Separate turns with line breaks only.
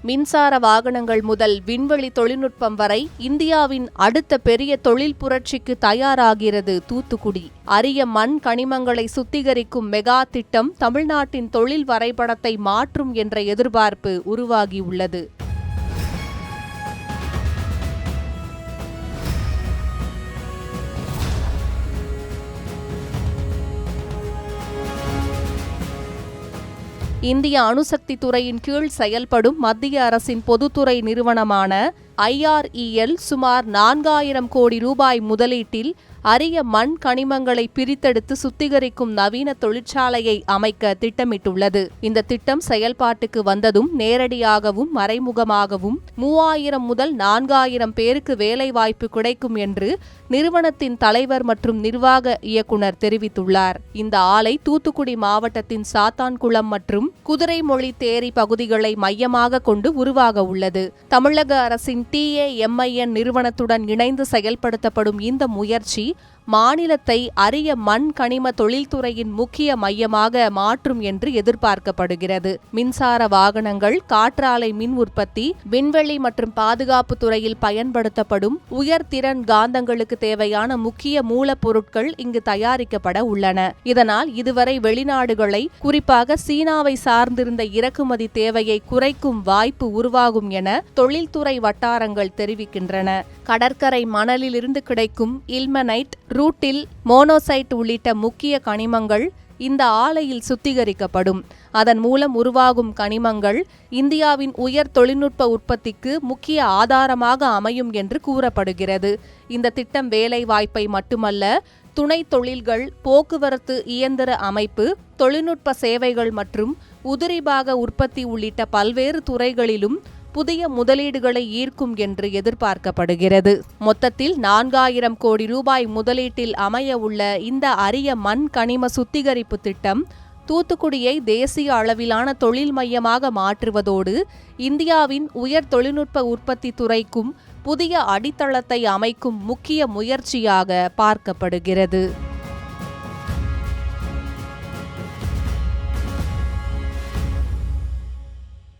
மின்சார வாகனங்கள் முதல் விண்வெளி தொழில்நுட்பம் வரை இந்தியாவின் அடுத்த பெரிய தொழில் புரட்சிக்கு தயாராகிறது தூத்துக்குடி. அரிய மண் கனிமங்களை சுத்திகரிக்கும் மெகா திட்டம் தமிழ்நாட்டின் தொழில் வரைபடத்தை மாற்றும் என்ற எதிர்பார்ப்பு உருவாகியுள்ளது. இந்திய அணுசக்தி துறையின் கீழ் செயல்படும் மத்திய அரசின் பொதுத்துறை நிறுவனமான IREL சுமார் 4000 கோடி ரூபாய் முதலீட்டில் அரிய மண் கனிமங்களை பிரித்தெடுத்து சுத்திகரிக்கும் நவீன தொழிற்சாலையை அமைக்க திட்டமிட்டுள்ளது. இந்த திட்டம் செயல்பாட்டுக்கு வந்ததும் நேரடியாகவும் மறைமுகமாகவும் 3000 முதல் 4000 பேருக்கு வேலைவாய்ப்பு கிடைக்கும் என்று நிறுவனத்தின் தலைவர் மற்றும் நிர்வாக இயக்குநர் தெரிவித்துள்ளார். இந்த ஆலை தூத்துக்குடி மாவட்டத்தின் சாத்தான்குளம் மற்றும் குதிரைமொழி தேரி பகுதிகளை மையமாக கொண்டு உருவாக உள்ளது. தமிழக அரசின் TAMIN நிறுவனத்துடன் இணைந்து செயல்படுத்தப்படும் இந்த முயற்சி மாநிலத்தை அரிய மண் கனிம தொழில்துறையின் முக்கிய மையமாக மாற்றும் என்று எதிர்பார்க்கப்படுகிறது. மின்சார வாகனங்கள், காற்றாலை மின் உற்பத்தி, விண்வெளி மற்றும் பாதுகாப்பு துறையில் பயன்படுத்தப்படும் உயர்திறன் காந்தங்களுக்கு தேவையான முக்கிய மூலப்பொருட்கள் இங்கு தயாரிக்கப்பட உள்ளன. இதனால் இதுவரை வெளிநாடுகளை, குறிப்பாக சீனாவை சார்ந்திருந்த இறக்குமதி தேவையை குறைக்கும் வாய்ப்பு உருவாகும் என தொழில்துறை வட்டாரங்கள் தெரிவிக்கின்றன. கடற்கரை மணலிலிருந்து கிடைக்கும் இல்மனைட், ரூட்டில், மோனோசைட் உள்ளிட்ட முக்கிய கனிமங்கள் இந்த ஆலையில் சுத்திகரிக்கப்படும். அதன் மூலம் உருவாகும் கனிமங்கள் இந்தியாவின் உயர் தொழில்நுட்ப உற்பத்திக்கு முக்கிய ஆதாரமாக அமையும் என்று கூறப்படுகிறது. இந்த திட்டம் வேலை வாய்ப்பை மட்டுமல்ல, துணை தொழில்கள், போக்குவரத்து இயந்திர அமைப்பு, தொழில்நுட்ப சேவைகள் மற்றும் உதிரிபாக உற்பத்தி உள்ளிட்ட பல்வேறு துறைகளிலும் புதிய முதலீடுகளை ஈர்க்கும் என்று எதிர்பார்க்கப்படுகிறது. மொத்தத்தில் 4000 கோடி ரூபாய் முதலீட்டில் அமைய உள்ள இந்த அரிய மண் கனிம சுத்திகரிப்பு திட்டம் தூத்துக்குடியை தேசிய அளவிலான தொழில் மையமாக மாற்றுவதோடு இந்தியாவின் உயர் தொழில்நுட்ப உற்பத்தி துறைக்கும் புதிய அடித்தளத்தை அமைக்கும் முக்கிய முயற்சியாக பார்க்கப்படுகிறது.